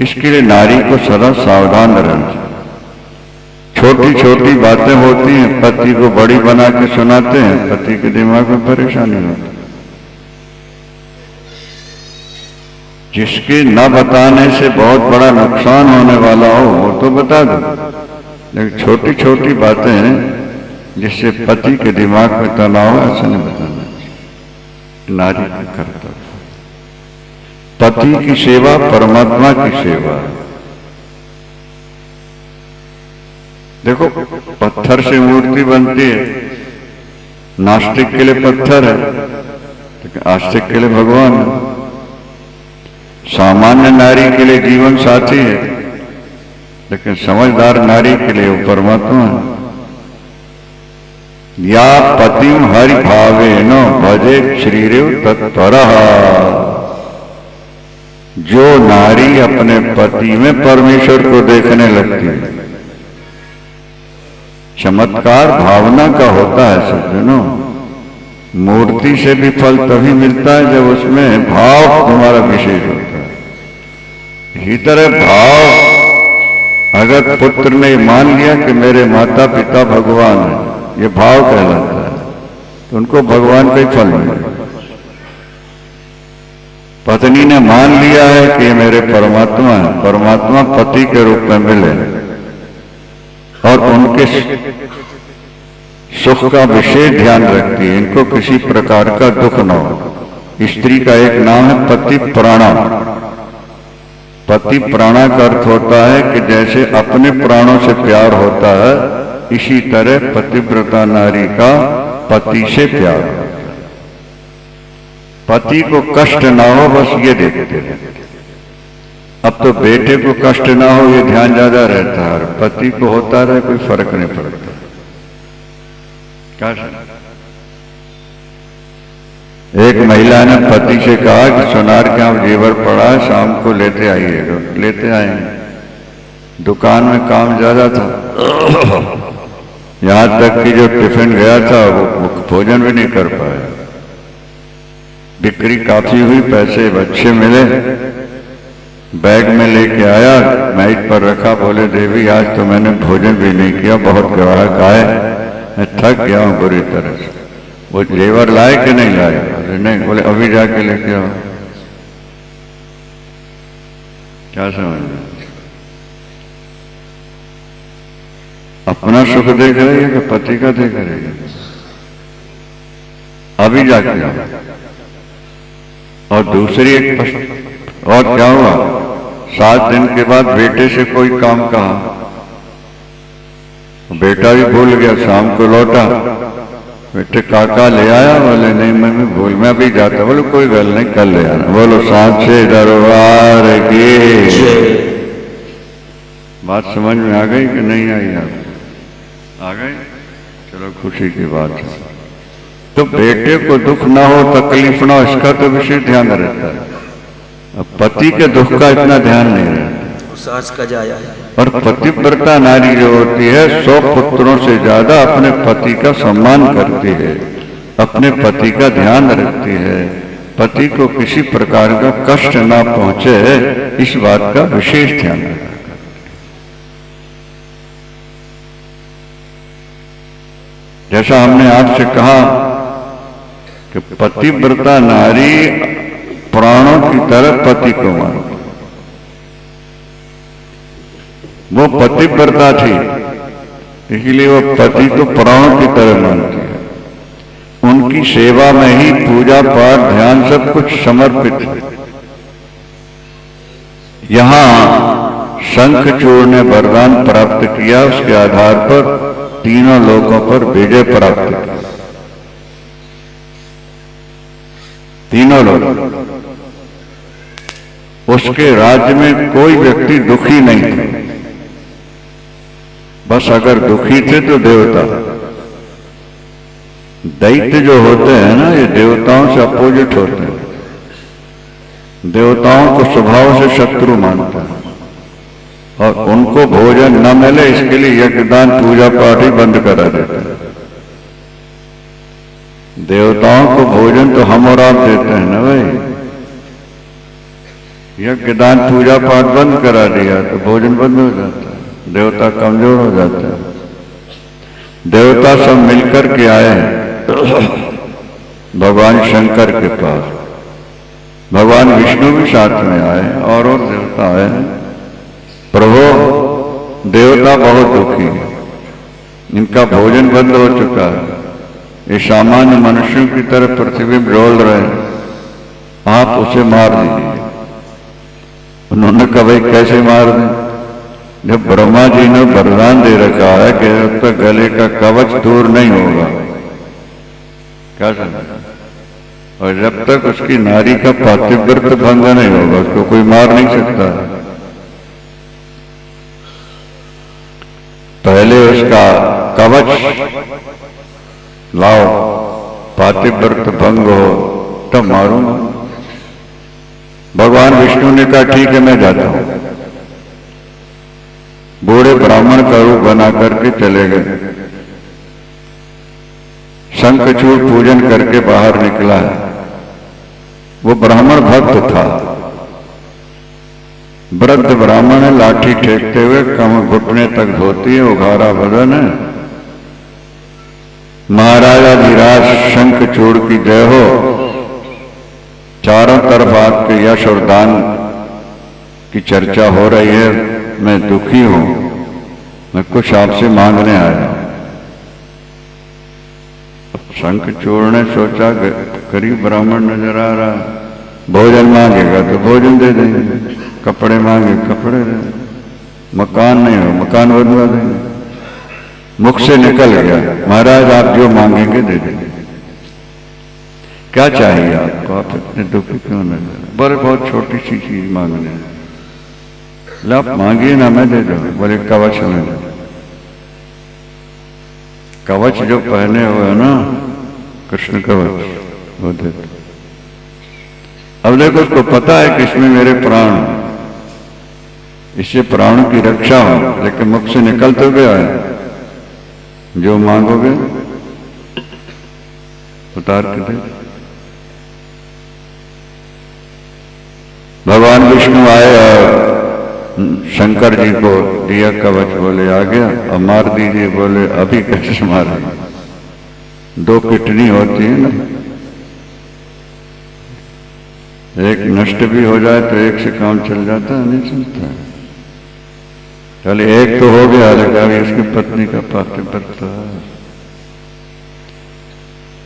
इसके लिए नारी को सदा सावधान रहना। छोटी छोटी बातें होती हैं, पति को बड़ी बना के सुनाते हैं, पति के दिमाग में परेशानी होती। जिसके न बताने से बहुत बड़ा नुकसान होने वाला हो वो तो बता दो, लेकिन छोटी छोटी बातें जिससे पति के दिमाग में तनाव है, ऐसा नहीं बताना। नारी का कर्तव्य। पति की सेवा परमात्मा की सेवा। देखो, पत्थर से मूर्ति बनती है, नास्तिक के लिए पत्थर है, लेकिन आस्तिक के लिए भगवान है। सामान्य नारी के लिए जीवन साथी है, लेकिन समझदार नारी के लिए वो परमात्मा है। या पतिम हरि भावेन भजे श्रीरेव तत्परः। जो नारी अपने पति में परमेश्वर को देखने लगती है, चमत्कार भावना का होता है सज्जनों। मूर्ति से भी फल तभी मिलता है जब उसमें भाव तुम्हारा विशेष होता है। इसी तरह भाव, अगर पुत्र ने मान लिया कि मेरे माता पिता भगवान है, ये भाव कहलाता है, तो उनको भगवान का ही फल मिलेगा। पत्नी ने मान लिया है कि ये मेरे परमात्मा है, परमात्मा पति के रूप में मिले और उनके सुख का विशेष ध्यान रखती है, इनको किसी प्रकार का दुख न हो। स्त्री का एक नाम है पति प्राणा। पति प्राणा का अर्थ होता है कि जैसे अपने प्राणों से प्यार होता है, इसी तरह पतिव्रता नारी का पति से प्यार होता है। पति को कष्ट ना हो, बस ये देखते हैं। अब तो बेटे को कष्ट ना हो ये ध्यान ज्यादा रहता है, पति को होता रहे कोई फर्क नहीं पड़ता। क्या एक महिला ने पति से कहा कि सोनार के यहाँ जेवर पड़ा है, शाम को लेते आइएगा। लेते आए, दुकान में काम ज्यादा था, यहां तक कि जो टिफिन गया था वो भोजन भी नहीं कर पाया। बिक्री काफी हुई, पैसे अच्छे मिले, बैग में लेके आया, मेज पर रखा। बोले देवी आज तो मैंने भोजन भी नहीं किया, बहुत ग्राहक आए, मैं थक गया हूं बुरी तरह से। वो जेवर लाए कि नहीं लाए? बोले नहीं। बोले अभी जाके लेके आओ। क्या समझ में? अपना सुख देख रही है कि पति का देख रही है? अभी जाके आओ। और दूसरी एक प्रश्न, और क्या हुआ? 7 दिन के बाद बेटे से कोई काम कहा, बेटा भी भूल गया। शाम को लौटा, बेटे काका ले आया? बोले नहीं मम्मी भूल, मैं अभी जाता। बोले कोई गल नहीं, कल ले आना। बोलो सांचे दरबार की। बात समझ में आ गई कि नहीं आई? आ गई? चलो खुशी की बात है। तो बेटे को दुख ना हो, तकलीफ ना हो, इसका तो विशेष ध्यान रहता है। अब पति के दुख का इतना ध्यान नहीं रहता। सास का जाया है। और पतिव्रता नारी जो होती है 100 पुत्रों से ज्यादा अपने पति का सम्मान करती है, अपने पति का ध्यान रखती है, पति को किसी प्रकार का कष्ट ना पहुंचे, इस बात का विशेष ध्यान रखती है। जैसा हमने आपसे कहा कि पतिव्रता नारी प्राणों की तरह पति को मानती। वो पतिव्रता थी, इसलिए वो पति को प्राणों की तरह मानती है। उनकी सेवा में ही पूजा पाठ ध्यान सब कुछ समर्पित है। यहां शंखचूड़ ने वरदान प्राप्त किया, उसके आधार पर तीनों लोगों पर विजय प्राप्त की। तीनों लोग, उसके राज्य में कोई व्यक्ति दुखी नहीं था। बस अगर दुखी थे तो देवता। दैत्य जो होते हैं ना, ये देवताओं से अपोजिट होते हैं। देवताओं को स्वभाव से शत्रु मानता है और उनको भोजन न मिले इसके लिए यज्ञदान पूजा पाठ ही बंद करा देते हैं। देवताओं को भोजन तो हम और आप देते हैं ना भाई। यज्ञदान पूजा पाठ बंद करा दिया तो भोजन बंद हो जाता है, देवता कमजोर हो जाता है। देवता सब मिलकर के आए हैं भगवान शंकर के पास। भगवान विष्णु भी साथ में आए और देवता आए। प्रभु, देवता बहुत दुखी है, इनका भोजन बंद हो चुका है, ये सामान्य मनुष्यों की तरह पृथ्वी में डोल रहे हैं, आप उसे मार दीजिए। उन्होंने कहा भाई कैसे मार दें? जब ब्रह्मा जी ने वरदान दे रखा है कि जब तक गले का कवच दूर नहीं होगा, क्या समझा, और जब तक उसकी नारी का पातिव्रत भंग नहीं होगा उसको कोई मार नहीं सकता। पहले उसका कवच लाओ, पातिव्रत भंग हो तब मारूंगा। भगवान विष्णु ने कहा ठीक है मैं जाता हूं। बूढ़े ब्राह्मण का रूप बना करके चले गए। शंखचूड़ पूजन करके बाहर निकला है। वो ब्राह्मण भक्त था, वृद्ध ब्राह्मण है, लाठी टेकते हुए, कम घुटने तक धोती है, उघारा बदन है। महाराजा धीराज शंखचूड़ की जय हो। चारों तरफ आपके यश और दान की चर्चा हो रही है। मैं दुखी हूं, मैं कुछ आपसे मांगने आया। शंखचूड़ ने सोचा गरीब ब्राह्मण नजर आ रहा, भोजन मांगेगा तो भोजन दे देंगे, कपड़े मांगे कपड़े दे देंगे, मकान नहीं हो मकान बनवा देंगे। मुख से निकल गया महाराज आप जो मांगेंगे दे देंगे। क्या चाहिए आपको, आप इतने दुखी क्यों नजर? बोले बहुत छोटी सी चीज मांगने है। आप मांगिए ना मैं दे दूं। बोले कवच में दो। कवच जो पहने हुए है ना, कृष्ण कवच, वो दे दो। अब देखो उसको पता है कि इसमें मेरे प्राण, इससे प्राणों की रक्षा हो, लेकिन मुख से निकल तो गया है जो मांगोगे उतार के दे। भगवान विष्णु आए और शंकर जी को दिया कवच, बोले आ गया अब मार दीजिए। बोले अभी कैसे मारे, दो किडनी होती है ना, एक नष्ट भी हो जाए तो एक से काम चल जाता है, नहीं चलता है। चलिए एक तो हो गया, लेकिन इसकी पत्नी का पातिव्रता,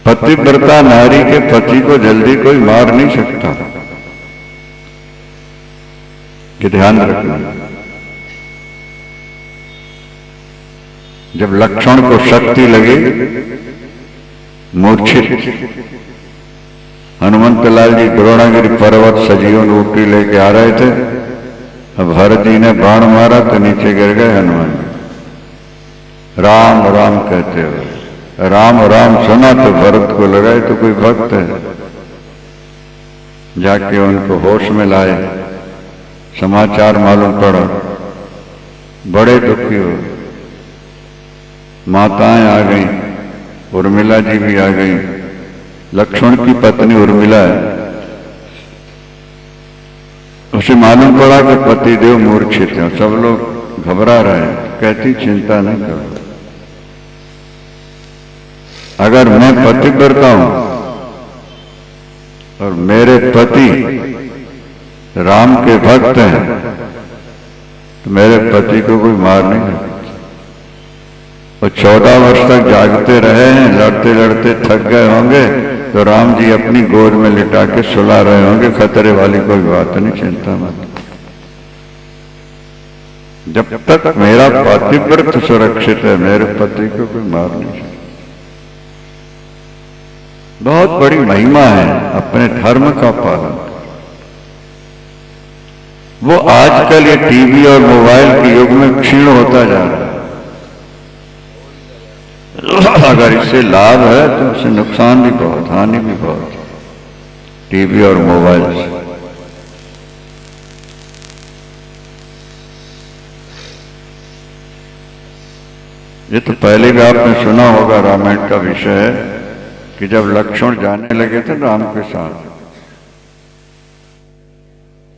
पतिव्रता नारी के पति को जल्दी कोई मार नहीं सकता, ये ध्यान रखना। जब लक्ष्मण को शक्ति लगी, मूर्छित हनुमंत लाल जी द्रोणागिरि पर्वत सजीवन ऊटी लेके आ रहे थे। अब भरत जी ने बाण मारा तो नीचे गिर गए हनुमान जी। राम राम कहते हो, राम राम सुना तो भरत को लगा तो कोई भक्त है। जाके उनको होश में लाए, समाचार मालूम पड़ा, बड़े दुखी हो। माताएं आ गई, उर्मिला जी भी आ गई। लक्ष्मण की पत्नी उर्मिला है, उसे मालूम पड़ा कि पतिदेव मूर्छित हैं, सब लोग घबरा रहे हैं। कहती चिंता नहीं करो, अगर मैं पतिव्रता हूं और मेरे पति राम के भक्त हैं तो मेरे पति को कोई मार नहीं सकता। और 14 वर्ष तक जागते रहे हैं, लड़ते लड़ते थक गए होंगे तो राम जी अपनी गोद में लिटा के सुला रहे होंगे। खतरे वाली कोई बात नहीं, चिंता मत। जब तक मेरा पातिव्रत सुरक्षित है मेरे पति को कोई मार नहीं सकता। बहुत बड़ी महिमा है अपने धर्म का पालन। वो आजकल ये टीवी और मोबाइल के युग में क्षीण होता जा रहा है। अगर इससे लाभ है तो इससे नुकसान भी बहुत, हानि भी बहुत, टीवी और मोबाइल से। ये तो पहले भी आपने सुना होगा, रामायण का विषय है कि जब लक्ष्मण जाने लगे थे राम के साथ,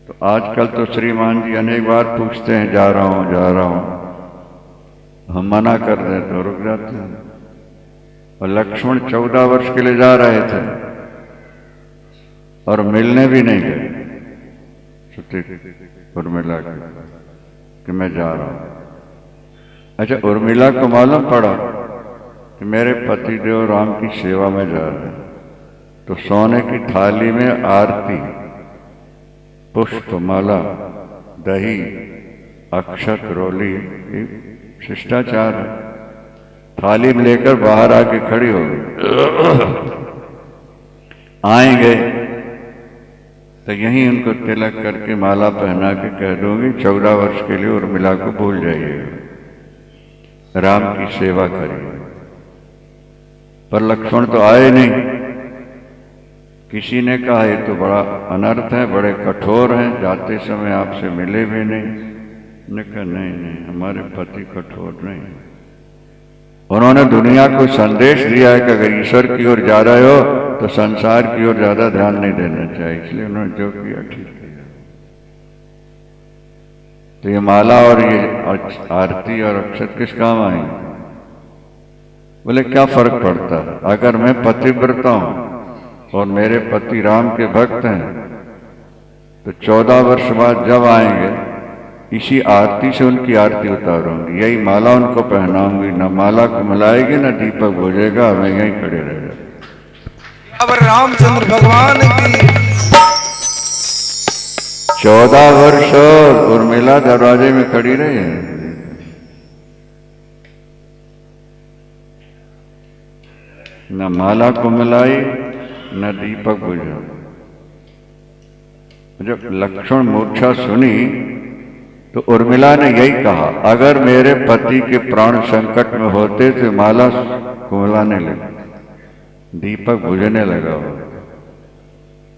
तो आजकल तो श्रीमान जी अनेक बार पूछते हैं जा रहा हूं जा रहा हूं, हम मना कर रहे तो रुक जाते हैं। और लक्ष्मण 14 वर्ष के लिए जा रहे थे और मिलने भी नहीं गए उर्मिला कि मैं जा रहा हूं। अच्छा, उर्मिला को मालूम पड़ा कि मेरे पतिदेव राम की सेवा में जा रहे हैं, तो सोने की थाली में आरती, पुष्प, माला, दही, अक्षत, रोली, ये शिष्टाचार है। थाली में लेकर बाहर आके खड़ी हो गई। आएंगे तो यहीं उनको तिलक करके माला पहना के कह दूंगी 14 वर्ष के लिए उर्मिला को भूल जाइएगा, राम की सेवा करिए। पर लक्ष्मण तो आए नहीं। किसी ने कहा ये तो बड़ा अनर्थ है, बड़े कठोर हैं, जाते समय आपसे मिले भी नहीं। ने कहा नहीं नहीं, हमारे पति कठोर नहीं। उन्होंने दुनिया को संदेश दिया है कि अगर ईश्वर की ओर जा रहे हो तो संसार की ओर ज्यादा ध्यान नहीं देना चाहिए, इसलिए उन्होंने जो किया ठीक किया। तो ये माला और ये आरती और अक्षत किस काम आएंगे? बोले क्या फर्क पड़ता है, अगर मैं पतिव्रता हूं और मेरे पति राम के भक्त हैं तो 14 वर्ष बाद जब आएंगे इसी आरती से उनकी आरती उतारूंगी, यही माला उनको पहनाऊंगी, न माला को मिलाएगी न दीपक बुझेगा, मैं यहीं खड़े रह जाऊंगा। अब रामचंद्र भगवान की 14 वर्ष उर्मिला दरवाजे में खड़ी रही। न माला को मिलाई न दीपक बुझा। जब लक्ष्मण मूर्छा सुनी तो उर्मिला ने यही कहा, अगर मेरे पति के प्राण संकट में होते तो माला कुमलाने लगी, दीपक बुझने लगा हो।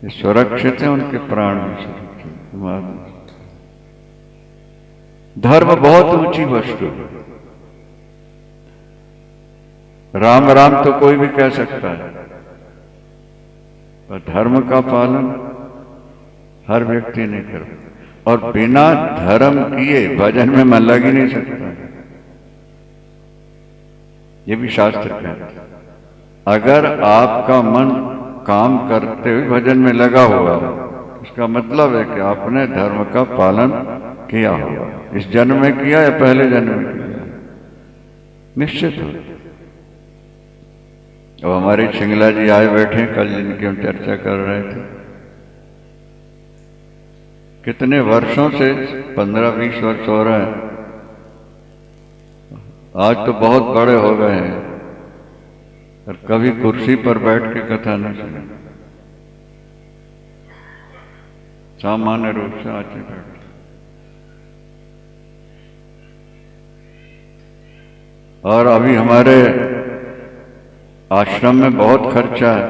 ये सुरक्षित है, उनके प्राण भी सुरक्षित। धर्म बहुत ऊंची वस्तु है। राम राम तो कोई भी कह सकता है, पर धर्म का पालन हर व्यक्ति नहीं कर, और बिना धर्म किए भजन में मन लग ही नहीं सकता। ये भी शास्त्र कहता है, अगर आपका मन काम करते हुए भजन में लगा हुआ है, इसका मतलब है कि आपने धर्म का पालन किया होगा। इस जन्म में किया या पहले जन्म में किया, निश्चित हो। अब हमारे सिंगला जी आए बैठे, कल जिनकी हम चर्चा कर रहे थे, कितने वर्षों से 15-20 वर्ष हो रहे हैं, आज तो बहुत बड़े हो गए हैं, और कभी कुर्सी पर बैठ के कथा नहीं सुनी, सामान्य रूप से आके बैठे। और अभी हमारे आश्रम में बहुत खर्चा है,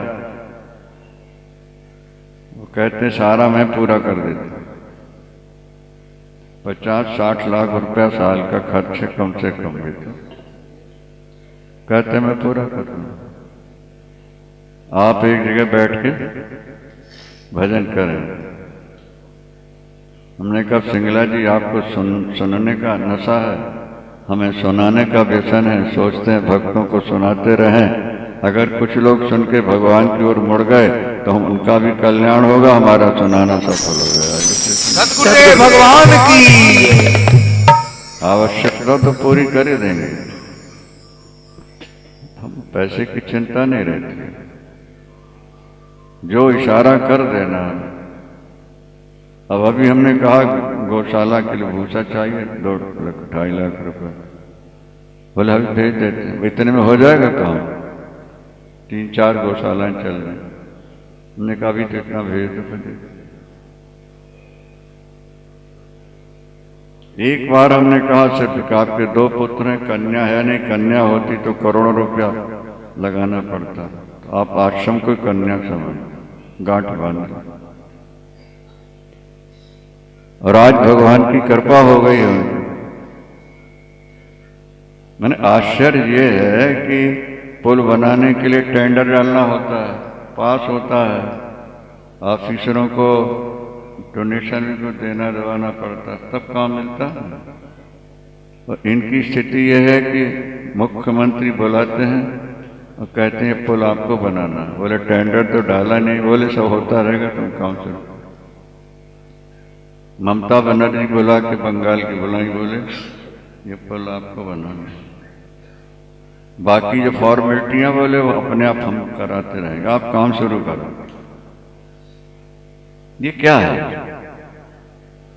वो कहते हैं सारा मैं पूरा कर देता। 50-60 लाख रुपया साल का खर्च कम से कम देता, कहते मैं पूरा कर दूंगा। आप एक जगह बैठ के भजन करें। हमने कहा सिंगला जी आपको सुनने का नशा है, हमें सुनाने का व्यसन है, सोचते हैं भक्तों को सुनाते रहें, अगर कुछ लोग सुन के भगवान की ओर मुड़ गए तो हम उनका भी कल्याण होगा, हमारा सुनाना सफल हो गया। सद्गुरुदेव भगवान की आवश्यकता तो पूरी कर ही देंगे, हम पैसे की चिंता नहीं रहती, जो इशारा कर देना। अब अभी हमने कहा गौशाला के लिए भूसा चाहिए 2-2.5 लाख रुपए, बोले अभी भेज देते हैं। इतने में हो जाएगा काम? 3-4 गौशालाएं चल रही, हमने कहा अभी तो इतना भेज दो। एक बार हमने कहा सिर्फ आपके 2 पुत्र हैं, कन्या है नहीं, कन्या होती तो करोड़ों रुपया लगाना पड़ता, तो आप आश्रम को कन्या समझ गांठ बांध। और आज भगवान की कृपा हो गई है। मैंने आश्चर्य ये है कि पुल बनाने के लिए टेंडर डालना होता है, पास होता है, ऑफिसरों को डोनेशन भी को देना दवाना पड़ता, तब काम मिलता है। और इनकी स्थिति यह है कि मुख्यमंत्री बुलाते हैं और कहते हैं पुल आपको बनाना, बोले टेंडर तो डाला नहीं, बोले सब होता रहेगा तुम काम करो। ममता बनर्जी बुला के बंगाल की बुलाई, बोले ये पुल आपको बनाना। बाकी जो फॉर्मेलिटियां बोले वो अपने आप हम कराते रहेंगे। आप काम शुरू करो। ये क्या है?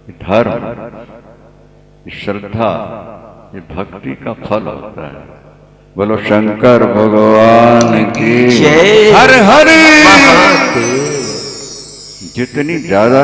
ये धर्म, ये श्रद्धा, ये भक्ति का फल होता है। बोलो शंकर भगवान की जय। हर हर महादेव। जितनी ज्यादा